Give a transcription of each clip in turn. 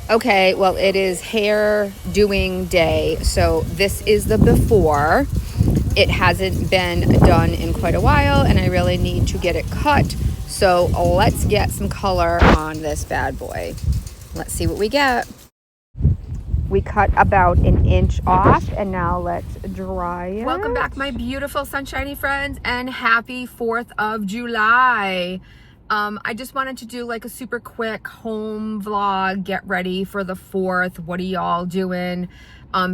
Okay, well, it is hair doing day. So this is the before. It hasn't been done in quite a while, and I really need to get it cut. So let's get some color on this bad boy. Let's see what we get. We cut about an inch off, and now let's dry it. Welcome back, my beautiful sunshiny friends, and happy 4th of July. I just wanted to do like a super quick home vlog, get ready for the 4th. What are y'all doing?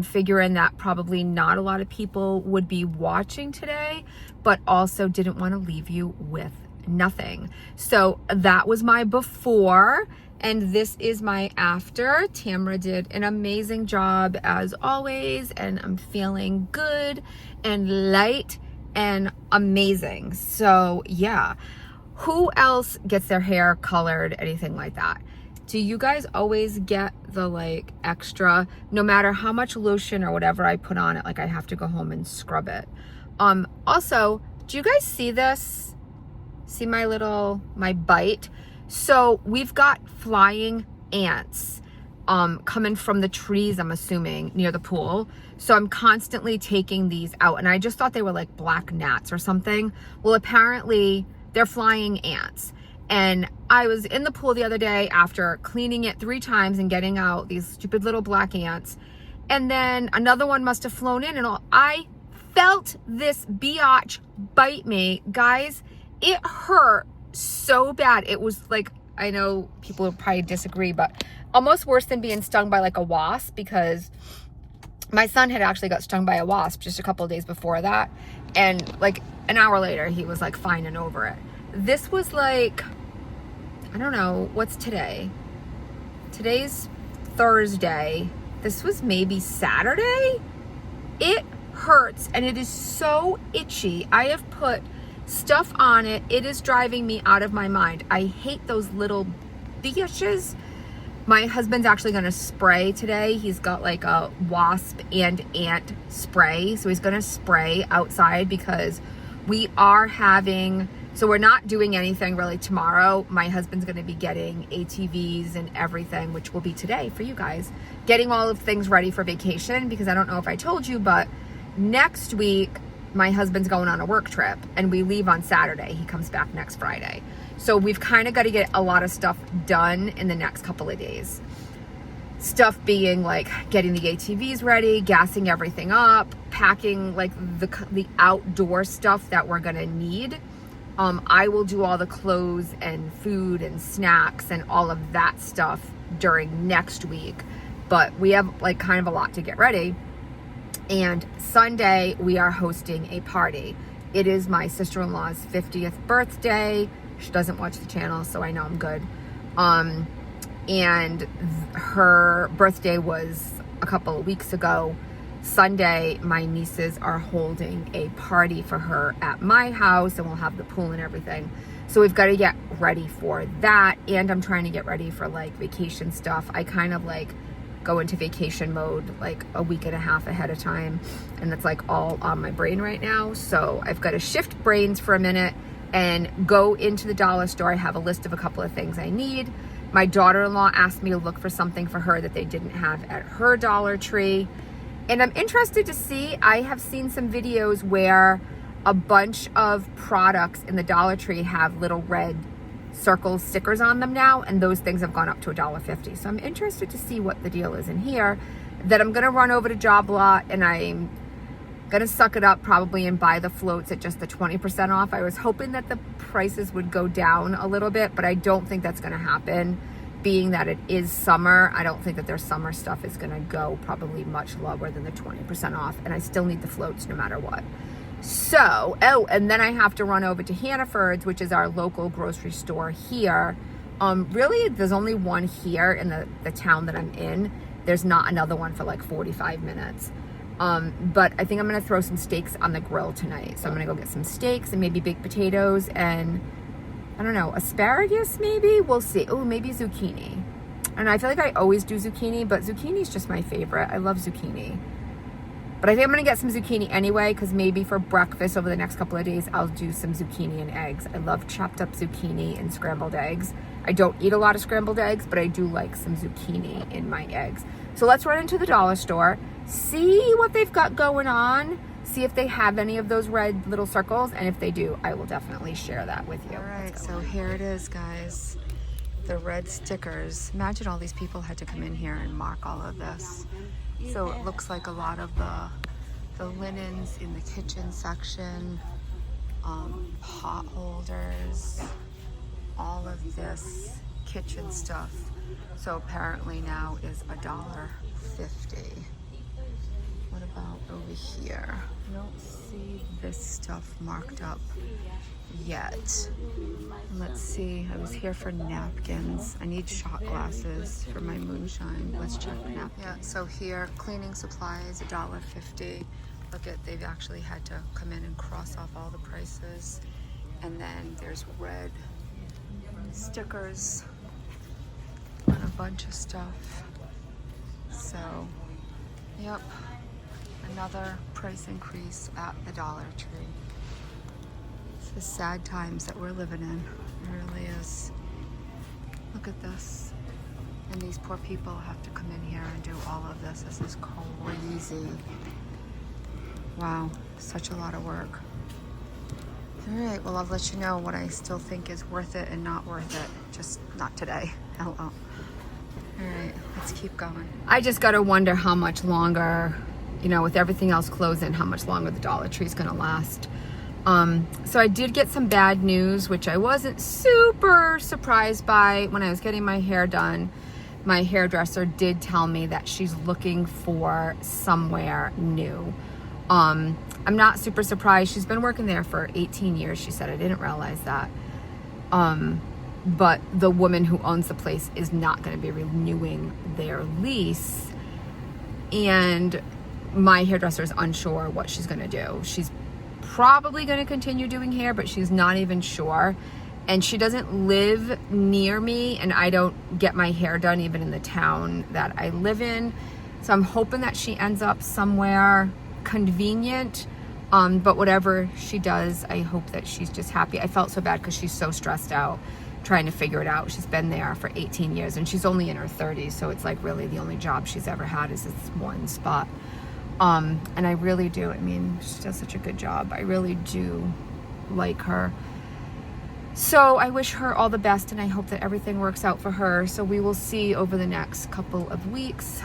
Figuring that probably not a lot of people would be watching today, but also didn't want to leave you with nothing. So that was my before, and this is my after. Tamara did an amazing job as always, and I'm feeling good and light and amazing. So yeah. Who else gets their hair colored, anything like that? Do you guys always get the like extra, no matter how much lotion or whatever I put on it, like I have to go home and scrub it? Also, do you guys see this? See my bite? So we've got flying ants coming from the trees, I'm assuming, near the pool. So I'm constantly taking these out, and I just thought they were like black gnats or something. Well, apparently they're flying ants. And I was in the pool the other day after cleaning it 3 times and getting out these stupid little black ants. And then another one must have flown in, and I felt this biatch bite me. Guys, it hurt so bad. It was like, I know people would probably disagree, but almost worse than being stung by like a wasp, because my son had actually got stung by a wasp just a couple of days before that. And like an hour later, he was like fine and over it. This was like, I don't know, what's today? Today's Thursday. This was maybe Saturday. It hurts, and it is so itchy. I have put stuff on it. It is driving me out of my mind. I hate those little bitches. My husband's actually going to spray today. He's got like a wasp and ant spray. So he's going to spray outside, because we are having, so we're not doing anything really tomorrow. My husband's going to be getting ATVs and everything, which will be today for you guys. Getting all of things ready for vacation, because I don't know if I told you, but next week, my husband's going on a work trip, and we leave on Saturday. He comes back next Friday. So we've kind of got to get a lot of stuff done in the next couple of days. Stuff being like getting the ATVs ready, gassing everything up, packing like the outdoor stuff that we're going to need. I will do all the clothes and food and snacks and all of that stuff during next week. But we have like kind of a lot to get ready. And Sunday, we are hosting a party. It is my sister-in-law's 50th birthday. She doesn't watch the channel, so I know I'm good. And her birthday was a couple of weeks ago. Sunday, my nieces are holding a party for her at my house, and we'll have the pool and everything. So we've got to get ready for that. And I'm trying to get ready for like vacation stuff. I kind of like go into vacation mode like a week and a half ahead of time, and it's like all on my brain right now. So I've got to shift brains for a minute and go into the dollar store. I have a list of a couple of things I need. My daughter-in-law asked me to look for something for her that they didn't have at her Dollar Tree, and I'm interested to see. I have seen some videos where a bunch of products in the Dollar Tree have little red circle stickers on them now, and those things have gone up to $1.50. So I'm interested to see what the deal is in here. That I'm gonna run over to Job Lot, and I'm gonna suck it up probably and buy the floats at just the 20% off. I was hoping that the prices would go down a little bit, but I don't think that's gonna happen. Being that it is summer, I don't think that their summer stuff is gonna go probably much lower than the 20% off, and I still need the floats no matter what. So, and then I have to run over to Hannaford's, which is our local grocery store here. Really, there's only one here in the town that I'm in. There's not another one for like 45 minutes. But I think I'm going to throw some steaks on the grill tonight. So I'm going to go get some steaks and maybe baked potatoes and, I don't know, asparagus maybe? We'll see. Oh, maybe zucchini. And I feel like I always do zucchini, but zucchini is just my favorite. I love zucchini. But I think I'm going to get some zucchini anyway, because maybe for breakfast over the next couple of days, I'll do some zucchini and eggs. I love chopped up zucchini and scrambled eggs. I don't eat a lot of scrambled eggs, but I do like some zucchini in my eggs. So let's run into the dollar store, see what they've got going on, see if they have any of those red little circles, and if they do, I will definitely share that with you. All right, so here it is, guys. The red stickers. Imagine all these people had to come in here and mark all of this. So it looks like a lot of the linens in the kitchen section, pot holders, all of this kitchen stuff. So apparently now is $1.50. What about over here? I don't see this stuff marked up yet. Let's see, I was here for napkins. I need shot glasses for my moonshine. Let's check napkins. Yeah, so here, cleaning supplies, $1.50. Look at, they've actually had to come in and cross off all the prices. And then there's red stickers on a bunch of stuff. So, yep, another price increase at the Dollar Tree. It's the sad times that we're living in. It really is. Look at this. And these poor people have to come in here and do all of this. This is crazy. Wow, such a lot of work. All right, well, I'll let you know what I still think is worth it and not worth it. Just not today. LO. All right, let's keep going. I just gotta wonder how much longer, you know, with everything else closing, how much longer the Dollar Tree is gonna last. So I did get some bad news, which I wasn't super surprised by. When I was getting my hair done, my hairdresser did tell me that she's looking for somewhere new. I'm not super surprised. She's been working there for 18 years. She said, I didn't realize that. But the woman who owns the place is not going to be renewing their lease. And my hairdresser is unsure what she's going to do. She's probably going to continue doing hair, but she's not even sure. And she doesn't live near me, and I don't get my hair done even in the town that I live in. So I'm hoping that she ends up somewhere convenient. But whatever she does, I hope that she's just happy. I felt so bad because she's so stressed out trying to figure it out. She's been there for 18 years and she's only in her 30s. So it's like really the only job she's ever had is this one spot. And I really do. I mean, she does such a good job. I really do like her. So I wish her all the best and I hope that everything works out for her. So we will see over the next couple of weeks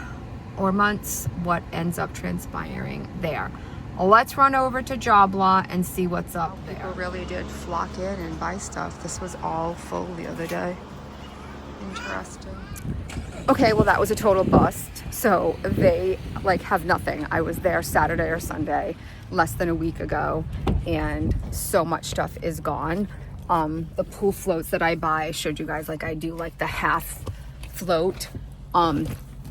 or months what ends up transpiring there. Let's run over to Job and see what's up there. People really did flock in and buy stuff. This was all full the other day. Interesting. Okay, well that was a total bust. So they like have nothing. I was there Saturday or Sunday, less than a week ago, and so much stuff is gone. The pool floats that I buy, I showed you guys, like I do like the half float.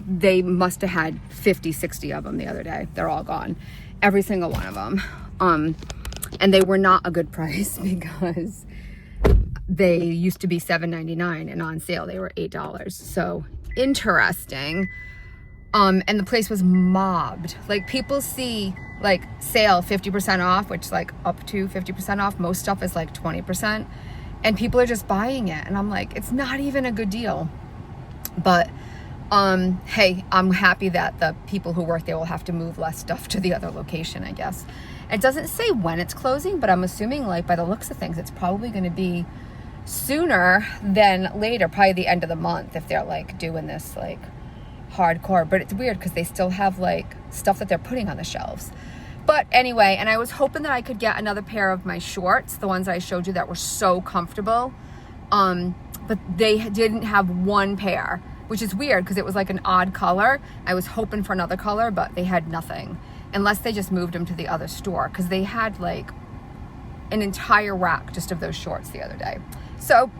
They must have had 50, 60 of them the other day. They're all gone. Every single one of them. And they were not a good price because they used to be $7.99 and on sale they were $8. So interesting. And the place was mobbed. Like people see like sale 50% off, which like up to 50% off. Most stuff is like 20%. And people are just buying it. And I'm like, it's not even a good deal. But hey, I'm happy that the people who work there will have to move less stuff to the other location, I guess. It doesn't say when it's closing, but I'm assuming like by the looks of things, it's probably going to be sooner than later, probably the end of the month if they're like doing this like hardcore. But it's weird because they still have like stuff that they're putting on the shelves. But anyway, and I was hoping that I could get another pair of my shorts, the ones I showed you that were so comfortable. But they didn't have one pair, which is weird because it was like an odd color. I was hoping for another color, but they had nothing. Unless they just moved them to the other store because they had like an entire rack just of those shorts the other day. So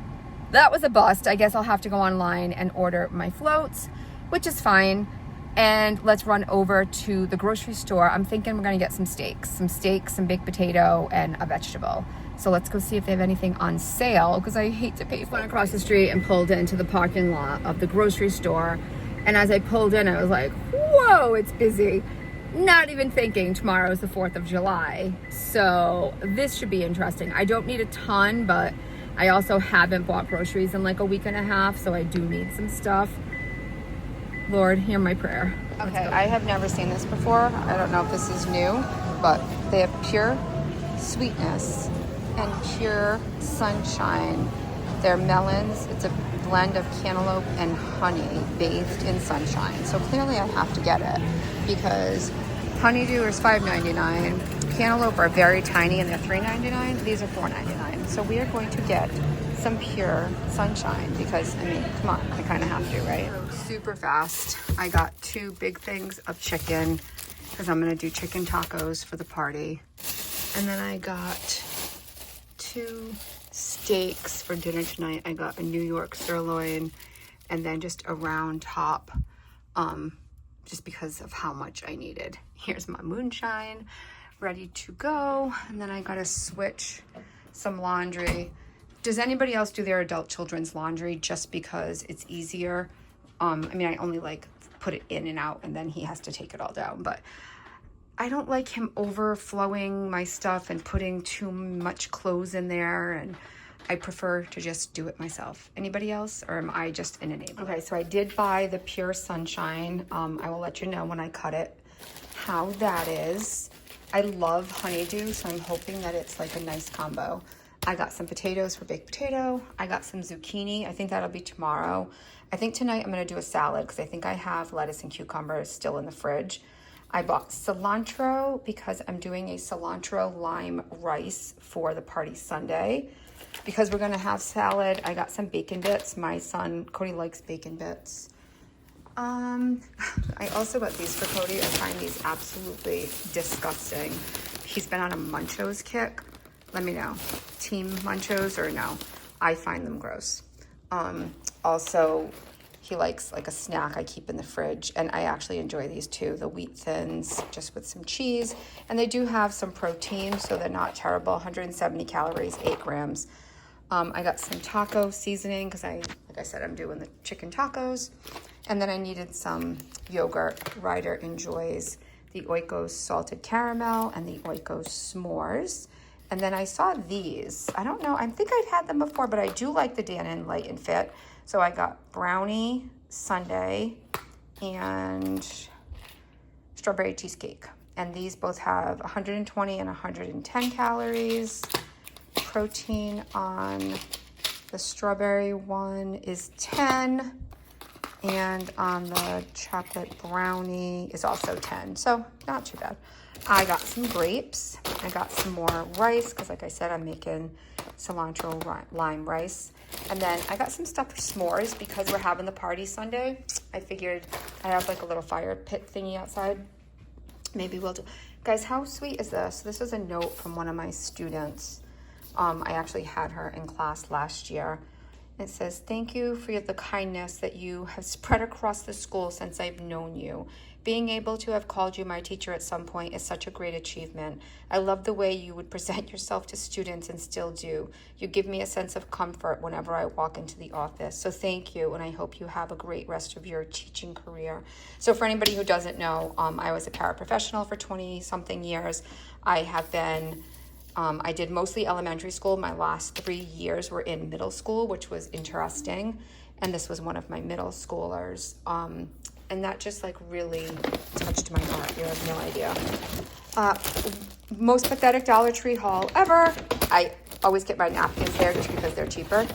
that was a bust. I guess I'll have to go online and order my floats, which is fine. And let's run over to the grocery store. I'm thinking we're gonna get some steaks, some baked potato, and a vegetable. So let's go see if they have anything on sale because I hate to pay for it. Went across the street and pulled into the parking lot of the grocery store. And as I pulled in, I was like, whoa, it's busy. Not even thinking tomorrow is the 4th of July. So this should be interesting. I don't need a ton, but I also haven't bought groceries in like a week and a half, so I do need some stuff. Lord, hear my prayer. Okay, I have never seen this before. I don't know if this is new, but they have pure sweetness and pure sunshine. They're melons. It's a blend of cantaloupe and honey bathed in sunshine. So clearly I have to get it because honeydew is $5.99. Cantaloupe are very tiny and they're $3.99. These are $4.99. So we are going to get some pure sunshine because, I mean, come on, I kind of have to, right? Super fast. I got 2 big things of chicken because I'm going to do chicken tacos for the party. And then I got 2 steaks for dinner tonight. I got a New York sirloin and then just a round top, just because of how much I needed. Here's my moonshine ready to go. And then I got to switch some laundry. Does anybody else do their adult children's laundry just because it's easier? I mean, I only like put it in and out and then he has to take it all down, but I don't like him overflowing my stuff and putting too much clothes in there, and I prefer to just do it myself. Anybody else, or am I just an enabler? Okay, so I did buy the Pure Sunshine. I will let you know when I cut it how that is. I love honeydew, so I'm hoping that it's like a nice combo. I got some potatoes for baked potato. I got some zucchini. I think that'll be tomorrow. I think tonight I'm gonna do a salad because I think I have lettuce and cucumbers still in the fridge. I bought cilantro because I'm doing a cilantro lime rice for the party Sunday. Because we're gonna have salad, I got some bacon bits. My son, Cody, likes bacon bits. I also got these for Cody. I find these absolutely disgusting. He's been on a Munchos kick. Let me know. Team Munchos or no? I find them gross. Also, he likes like a snack I keep in the fridge, and I actually enjoy these too. The wheat thins, just with some cheese. And they do have some protein, so they're not terrible. 170 calories, 8 grams. I got some taco seasoning because like I said, I'm doing the chicken tacos. And then I needed some yogurt. Ryder enjoys the Oikos salted caramel and the Oikos s'mores. And then I saw these. I don't know, I think I'd had them before, but I do like the Dannon Light and Fit. So I got brownie sundae and strawberry cheesecake. And these both have 120 and 110 calories. Protein on the strawberry one is 10. And on the chocolate brownie is also 10. So not too bad. I got some grapes. I got some more rice because like I said, I'm making cilantro lime rice. And then I got some stuff for s'mores because we're having the party Sunday. I figured I have like a little fire pit thingy outside. Maybe we'll do. Guys, how sweet is this? This was a note from one of my students. I actually had her in class last year. It says, thank you for the kindness that you have spread across the school since I've known you. Being able to have called you my teacher at some point is such a great achievement. I love the way you would present yourself to students and still do. You give me a sense of comfort whenever I walk into the office. So thank you, and I hope you have a great rest of your teaching career. So for anybody who doesn't know, I was a paraprofessional for 20-something years. I have been... I did mostly elementary school. My last 3 years were in middle school, which was interesting. And this was one of my middle schoolers. And that just like really touched my heart. You have no idea. Most pathetic Dollar Tree haul ever. I always get my napkins there just because they're cheaper.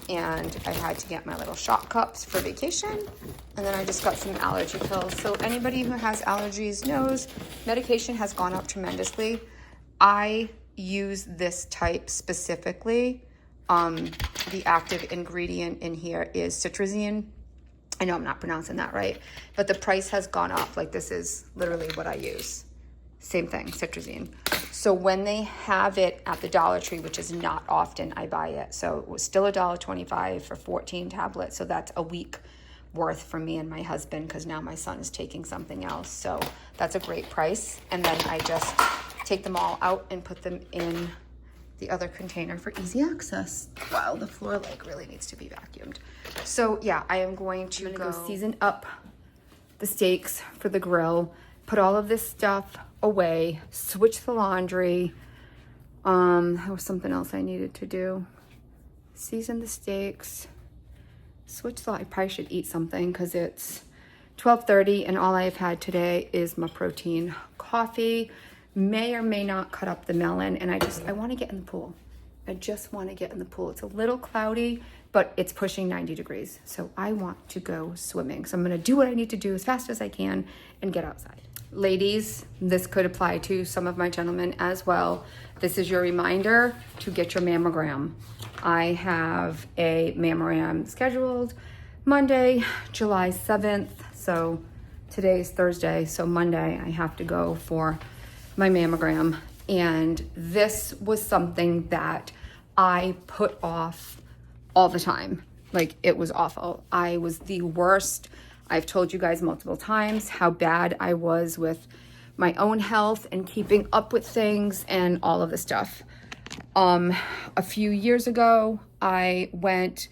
And I had to get my little shot cups for vacation. And then I just got some allergy pills. So anybody who has allergies knows medication has gone up tremendously. I use this type specifically. The active ingredient in here is citrazine. I know I'm not pronouncing that right, but the price has gone up. Like this is literally what I use. Same thing, citrazine. So when they have it at the Dollar Tree, which is not often, I buy it. So it was still $1.25 for 14 tablets. So that's a week worth for me and my husband because now my son is taking something else. So that's a great price. And then I just take them all out and put them in the other container for easy access. Wow, the floor like really needs to be vacuumed. So yeah, I am going to go season up the steaks for the grill, put all of this stuff away, switch the laundry. There was something else I needed to do. season the steaks, switch the, I probably should eat something because it's 12:30 and all I've had today is my protein coffee. May or may not cut up the melon, and I want to get in the pool. I just want to get in the pool. It's a little cloudy, but it's pushing 90 degrees. So I want to go swimming. So I'm going to do what I need to do as fast as I can and get outside. Ladies, this could apply to some of my gentlemen as well. This is your reminder to get your mammogram. I have a mammogram scheduled Monday, July 7th. So today's Thursday. So Monday I have to go for my mammogram. And this was something that I put off all the time. Like, it was awful. I was the worst. I've told you guys multiple times how bad I was with my own health and keeping up with things and all of the stuff. A few years ago, I went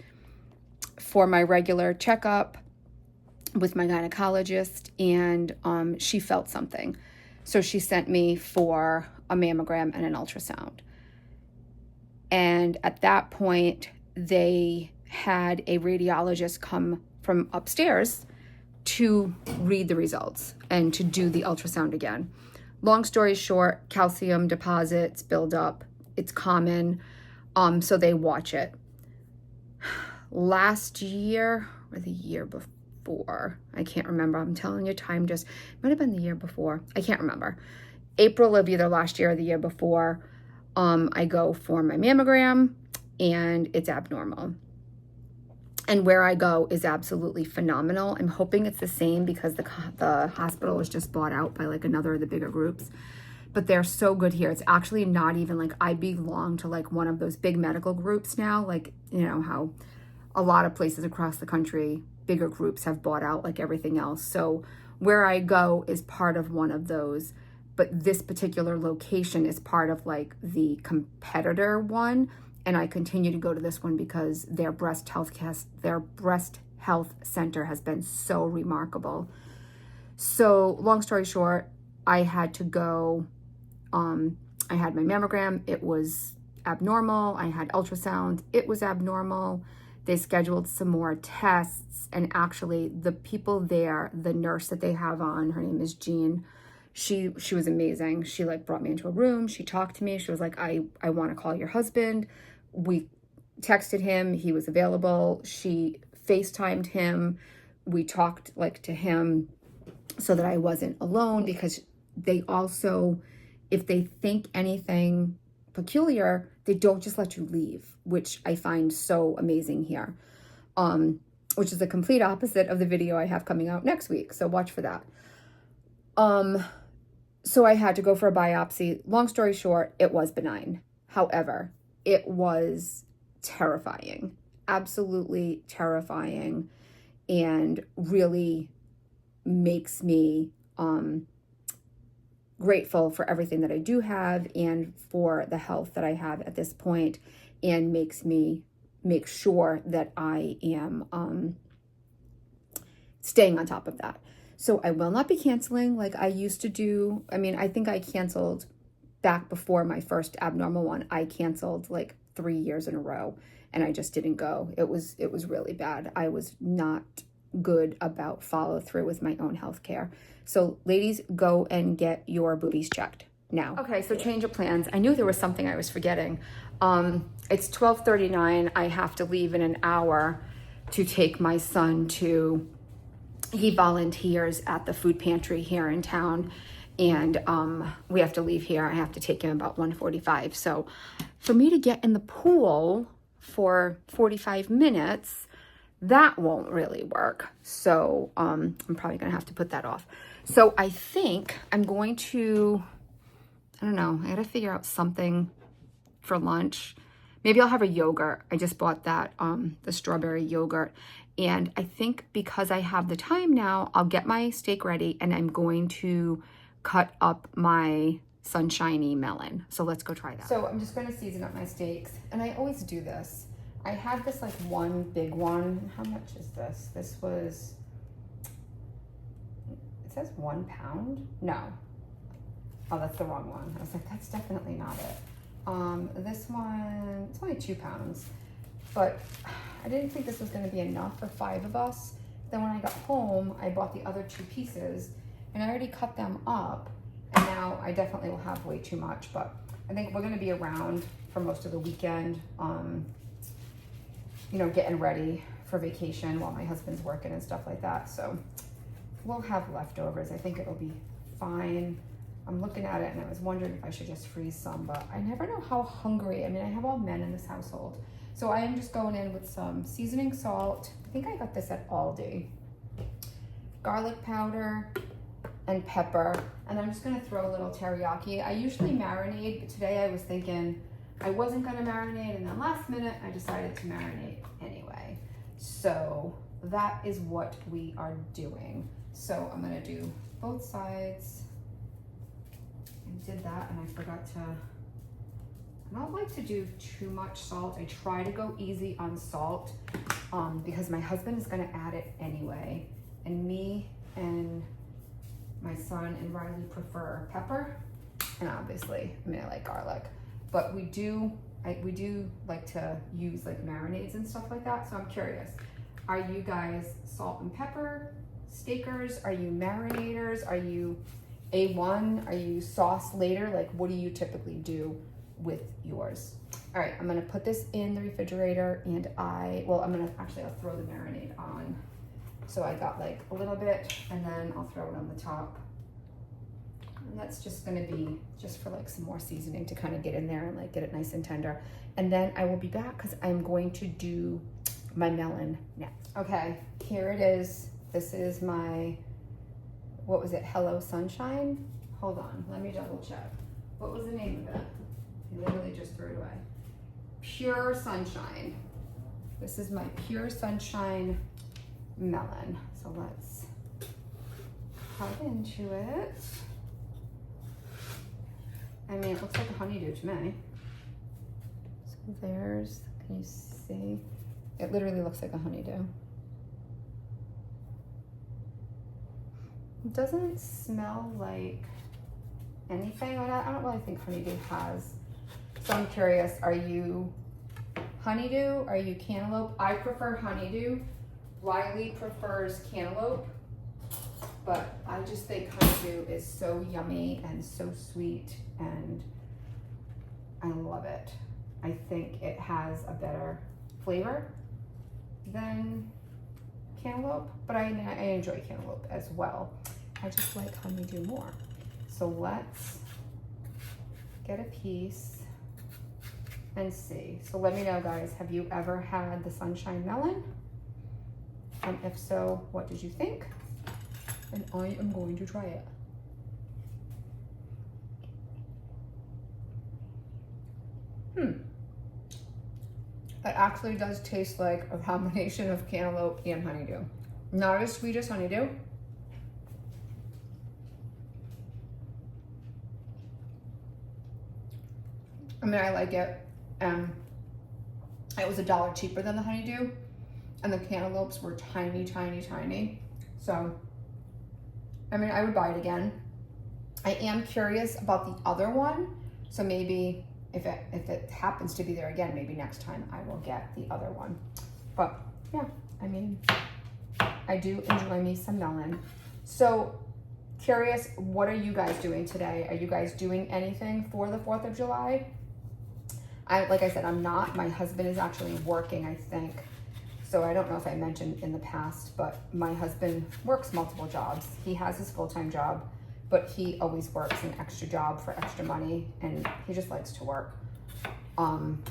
for my regular checkup with my gynecologist, and she felt something. So she sent me for a mammogram and an ultrasound. And at that point, they had a radiologist come from upstairs to read the results and to do the ultrasound again. Long story short, calcium deposits build up. It's common, so they watch it. Last year or the year before, I can't remember. I'm telling you, time just, might have been the year before. I can't remember. April of either last year or the year before, I go for my mammogram and it's abnormal. And where I go is absolutely phenomenal. I'm hoping it's the same because the hospital was just bought out by like another of the bigger groups. But they're so good here. It's actually not even like I belong to like one of those big medical groups now. Like, you know how a lot of places across the country, bigger groups have bought out like everything else. So where I go is part of one of those. But this particular location is part of like the competitor one. And I continue to go to this one because their breast health center has been so remarkable. So long story short, I had to go, I had my mammogram, it was abnormal. I had ultrasound, it was abnormal. They scheduled some more tests, and actually the people there, the nurse that they have on, her name is Jean, she was amazing. She like brought me into a room, she talked to me, she was like, I want to call your husband. We texted him, he was available. She FaceTimed him. We talked like to him so that I wasn't alone, because they also, if they think anything peculiar, they don't just let you leave, which I find so amazing here. Which is the complete opposite of the video I have coming out next week. So watch for that. So I had to go for a biopsy. Long story short, it was benign. However, it was terrifying, absolutely terrifying, and really makes me grateful for everything that I do have and for the health that I have at this point, and makes me make sure that I am staying on top of that. So I will not be canceling like I used to do. I mean, I think I canceled back before my first abnormal one. I canceled like 3 years in a row and I just didn't go. It was really bad. I was not good about follow through with my own health care. So ladies, go and get your boobies checked now. Okay, so change of plans. I knew there was something I was forgetting. It's 12:39. I have to leave in an hour to take my son to, he volunteers at the food pantry here in town, and we have to leave here. I have to take him about 1:45. So for me to get in the pool for 45 minutes, that won't really work. So I'm probably gonna have to put that off. So I think I'm going to, I don't know, I gotta figure out something for lunch. Maybe I'll have a yogurt. I just bought that, the strawberry yogurt. And I think because I have the time now, I'll get my steak ready and I'm going to cut up my sunshiny melon. So let's go try that. So I'm just gonna season up my steaks. And I always do this. I had this like one big one. How much is this? This was, it says 1 pound? No. Oh, that's the wrong one. I was like, that's definitely not it. This one, it's only 2 pounds. but I didn't think this was gonna be enough for 5 of us. Then when I got home, I bought the other 2 pieces and I already cut them up, and now I definitely will have way too much, but I think we're gonna be around for most of the weekend, you know, getting ready for vacation while my husband's working and stuff like that. So we'll have leftovers. I think it'll be fine. I'm looking at it and I was wondering if I should just freeze some, but I never know how hungry. I mean, I have all men in this household. So I am just going in with some seasoning salt. I think I got this at Aldi. Garlic powder and pepper. And I'm just gonna throw a little teriyaki. I usually marinate, but today I was thinking I wasn't gonna marinate, and then last minute I decided to marinate anyway. So that is what we are doing. So I'm gonna do both sides. I did that and I forgot to, I don't like to do too much salt. I try to go easy on salt because my husband is gonna add it anyway. And me and my son and Riley prefer pepper. And obviously, I mean, I like garlic. But we do like to use like marinades and stuff like that. So I'm curious, are you guys salt and pepper stakers? Are you marinators? Are you A1? Are you sauce later? Like, what do you typically do with yours? All right, I'm gonna put this in the refrigerator and I'll throw the marinade on. So I got like a little bit and then I'll throw it on the top. And that's just gonna be just for like some more seasoning to kind of get in there and like get it nice and tender. And then I will be back because I'm going to do my melon next. Okay, here it is. This is my, what was it, Hello Sunshine? Hold on, let me double check. What was the name of it? I literally just threw it away. Pure Sunshine. This is my Pure Sunshine melon. So let's cut into it. I mean, it looks like a honeydew to me. So there's, can you see? It literally looks like a honeydew. It doesn't smell like anything. I don't really think honeydew has. So I'm curious, are you honeydew? Are you cantaloupe? I prefer honeydew. Riley prefers cantaloupe. But I just think honeydew is so yummy and so sweet and I love it. I think it has a better flavor than cantaloupe, but I enjoy cantaloupe as well. I just like honeydew more. So let's get a piece and see. So let me know, guys, have you ever had the Sunshine Melon? And if so, what did you think? And I am going to try it. It actually does taste like a combination of cantaloupe and honeydew. Not as sweet as honeydew. I mean, I like it. It was $1 cheaper than the honeydew, and the cantaloupes were tiny, tiny, tiny. So, I mean, I would buy it again. I am curious about the other one, so maybe if it happens to be there again, maybe next time I will get the other one. But yeah, I mean, I do enjoy me some melon. So curious, what are you guys doing today? Are you guys doing anything for the 4th of July? Like I said, I'm not. My husband is actually working, I think. So I don't know if I mentioned in the past, but my husband works multiple jobs. He has his full-time job, but he always works an extra job for extra money, and he just likes to work.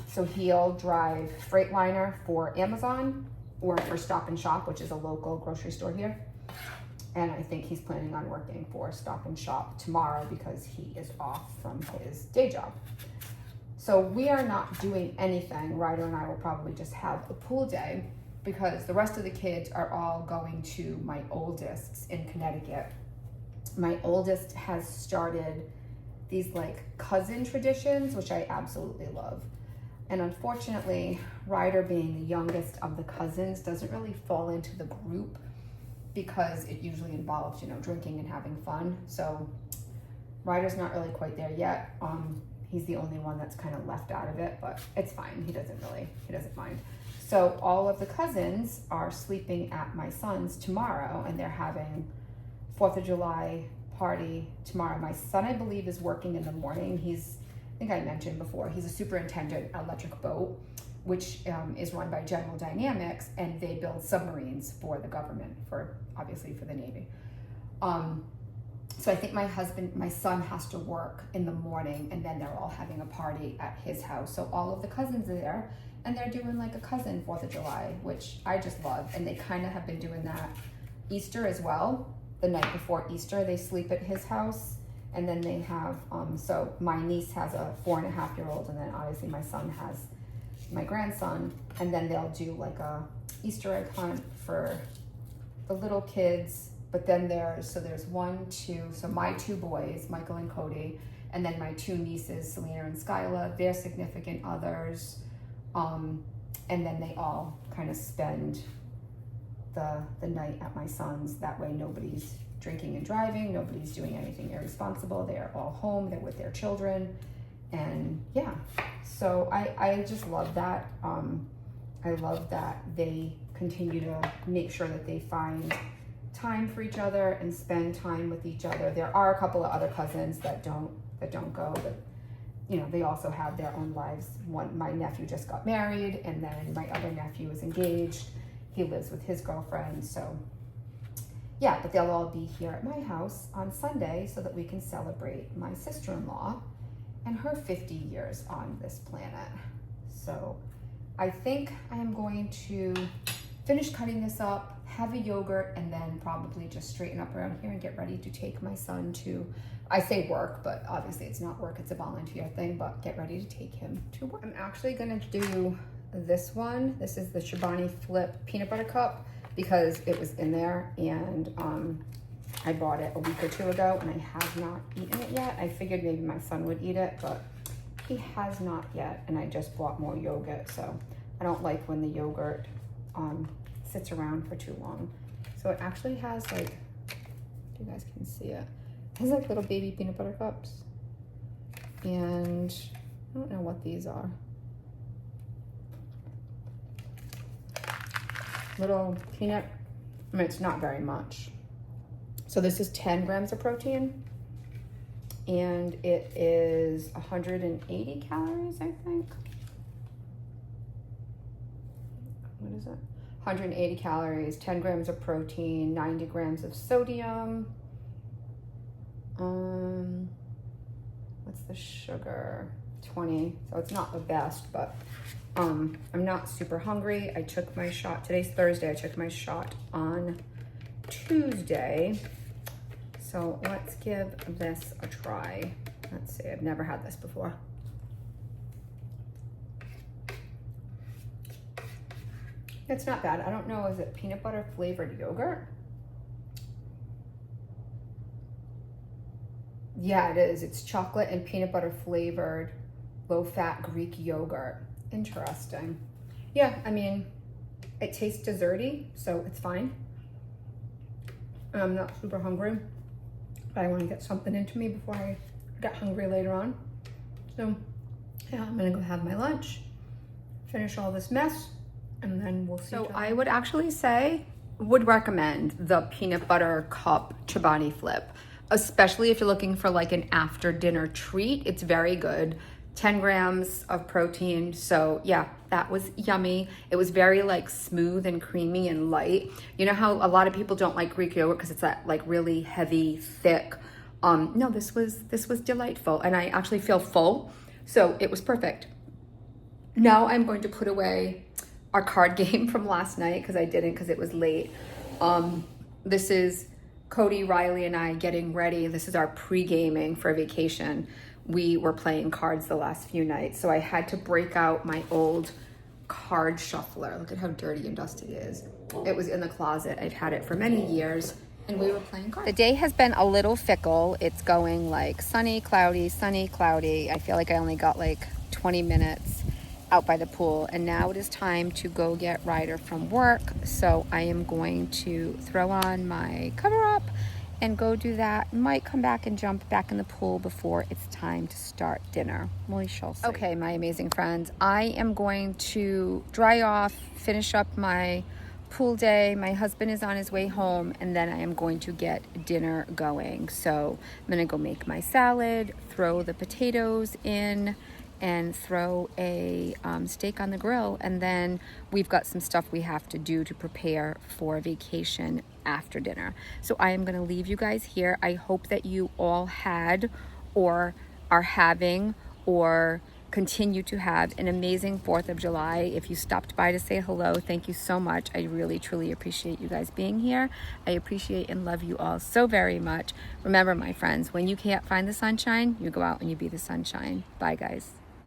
So he'll drive Freightliner for Amazon or for Stop and Shop, which is a local grocery store here. And I think he's planning on working for Stop and Shop tomorrow because he is off from his day job. So we are not doing anything. Ryder and I will probably just have a pool day because the rest of the kids are all going to my oldest's in Connecticut. My oldest has started these like cousin traditions, which I absolutely love. And unfortunately, Ryder being the youngest of the cousins doesn't really fall into the group because it usually involves, you know, drinking and having fun. So Ryder's not really quite there yet. He's the only one that's kind of left out of it, but it's fine. He doesn't mind. So all of the cousins are sleeping at my son's tomorrow, and they're having 4th of July party tomorrow. My son, I believe, is working in the morning. I think I mentioned before, he's a superintendent at Electric Boat, which is run by General Dynamics, and they build submarines for the government, obviously for the Navy. So I think my son has to work in the morning, and then they're all having a party at his house. So all of the cousins are there, and they're doing like a cousin 4th of July, which I just love. And they kind of have been doing that Easter as well. The night before Easter, they sleep at his house, and then they have, so my niece has a 4.5-year-old, and then obviously my son has my grandson, and then they'll do like a Easter egg hunt for the little kids. But then there's so my 2 boys, Michael and Cody, and then my 2 nieces, Selena and Skyla, their significant others, and then they all kind of spend the night at my son's. That way nobody's drinking and driving, nobody's doing anything irresponsible. They are all home, they're with their children, and yeah. So I just love that. I love that they continue to make sure that they find time for each other and spend time with each other. There are a couple of other cousins that don't go, but you know, they also have their own lives. My nephew just got married, and then my other nephew is engaged. He lives with his girlfriend. So yeah, but they'll all be here at my house on Sunday so that we can celebrate my sister-in-law and her 50 years on this planet. So I think I am going to finish cutting this up, have a yogurt, and then probably just straighten up around here and get ready to take my son to, I say work, but obviously it's not work, it's a volunteer thing, but get ready to take him to work. I'm actually gonna do this one. This is the Chobani Flip Peanut Butter Cup because it was in there, and I bought it a week or 2 ago, and I have not eaten it yet. I figured maybe my son would eat it, but he has not yet, and I just bought more yogurt, so I don't like when the yogurt sits around for too long. So it actually has like, you guys can see it, has like little baby peanut butter cups, and I don't know what these are. Little peanut, I mean, it's not very much. So this is 10 grams of protein, and it is 180 calories, I think. What is it? 180 calories, 10 grams of protein, 90 grams of sodium. What's the sugar? 20. So it's not the best, but I'm not super hungry. I took my shot, today's Thursday, I took my shot on Tuesday. So let's give this a try. Let's see, I've never had this before. It's not bad. I don't know, is it peanut butter flavored yogurt? Yeah, it is. It's chocolate and peanut butter flavored low fat Greek yogurt. Interesting. Yeah, I mean, it tastes desserty, so it's fine. I'm not super hungry, but I want to get something into me before I get hungry later on. So yeah, I'm gonna go have my lunch, finish all this mess, and then we'll see. So I would actually say, would recommend the peanut butter cup Chobani Flip, especially if you're looking for like an after dinner treat. It's very good. 10 grams of protein. So yeah, that was yummy. It was very like smooth and creamy and light. You know how a lot of people don't like Greek yogurt because it's that like really heavy, thick. No, this was delightful, and I actually feel full. So it was perfect. Now I'm going to put away our card game from last night because I didn't, because it was late. This is Cody, Riley, and I getting ready. This is our pre-gaming for vacation. We were playing cards the last few nights, so I had to break out my old card shuffler. Look at how dirty and dusty it is. It was in the closet. I've had it for many years, and we were playing cards. The day has been a little fickle. It's going like sunny, cloudy, sunny, cloudy. I feel like I only got like 20 minutes out by the pool, and now it is time to go get Ryder from work. So I am going to throw on my cover up and go do that. Might come back and jump back in the pool before it's time to start dinner. We shall see. Okay, my amazing friends, I am going to dry off, finish up my pool day. My husband is on his way home, and then I am going to get dinner going. So I'm gonna go make my salad, throw the potatoes in, and throw a steak on the grill, and then we've got some stuff we have to do to prepare for vacation after dinner. So I am going to leave you guys here. I hope that you all had or are having or continue to have an amazing 4th of July. If you stopped by to say hello, thank you so much. I really, truly appreciate you guys being here. I appreciate and love you all so very much. Remember, my friends, when you can't find the sunshine, you go out and you be the sunshine. Bye, guys.